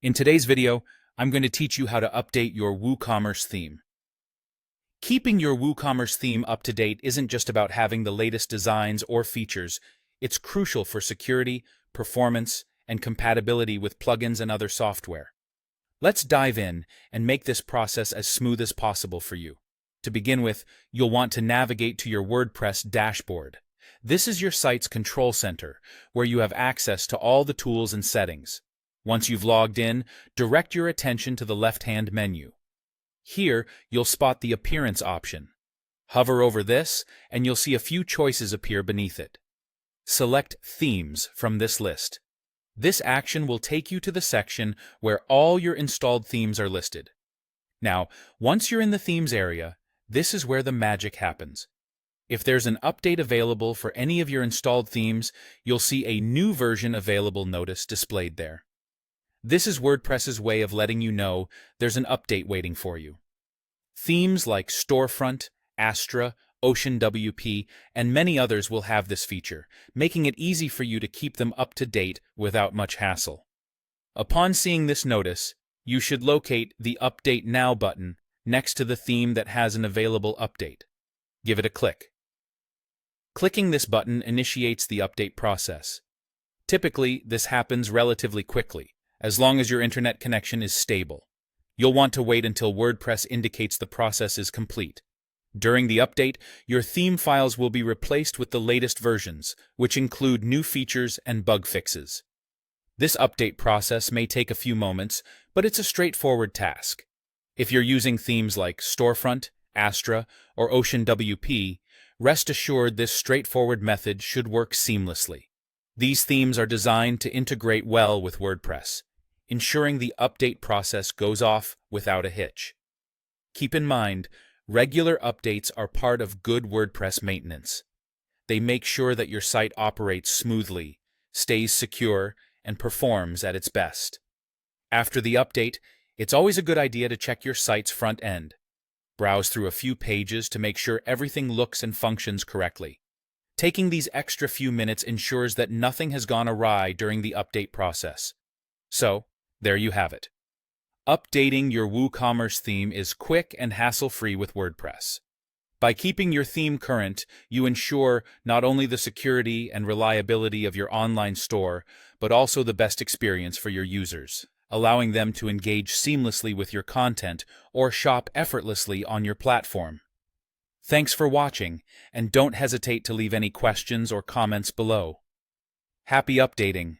In today's video, I'm going to teach you how to update your WooCommerce theme. Keeping your WooCommerce theme up to date isn't just about having the latest designs or features. It's crucial for security, performance, and compatibility with plugins and other software. Let's dive in and make this process as smooth as possible for you. To begin with, you'll want to navigate to your WordPress dashboard. This is your site's control center, where you have access to all the tools and settings. Once you've logged in, direct your attention to the left-hand menu. Here, you'll spot the Appearance option. Hover over this, and you'll see a few choices appear beneath it. Select Themes from this list. This action will take you to the section where all your installed themes are listed. Now, once you're in the Themes area, this is where the magic happens. If there's an update available for any of your installed themes, you'll see a New Version Available notice displayed there. This is WordPress's way of letting you know there's an update waiting for you. Themes like Storefront, Astra, Ocean WP, and many others will have this feature, making it easy for you to keep them up to date without much hassle. Upon seeing this notice, you should locate the Update Now button next to the theme that has an available update. Give it a click. Clicking this button initiates the update process. Typically, this happens relatively quickly, as long as your internet connection is stable. You'll want to wait until WordPress indicates the process is complete. During the update, your theme files will be replaced with the latest versions, which include new features and bug fixes. This update process may take a few moments, but it's a straightforward task. If you're using themes like Storefront, Astra, or Ocean WP, rest assured this straightforward method should work seamlessly. These themes are designed to integrate well with WordPress, ensuring the update process goes off without a hitch. Keep in mind, regular updates are part of good WordPress maintenance. They make sure that your site operates smoothly, stays secure, and performs at its best. After the update, it's always a good idea to check your site's front end. Browse through a few pages to make sure everything looks and functions correctly. Taking these extra few minutes ensures that nothing has gone awry during the update process. So, there you have it. Updating your WooCommerce theme is quick and hassle-free with WordPress. By keeping your theme current, you ensure not only the security and reliability of your online store, but also the best experience for your users, allowing them to engage seamlessly with your content or shop effortlessly on your platform. Thanks for watching, and don't hesitate to leave any questions or comments below. Happy updating!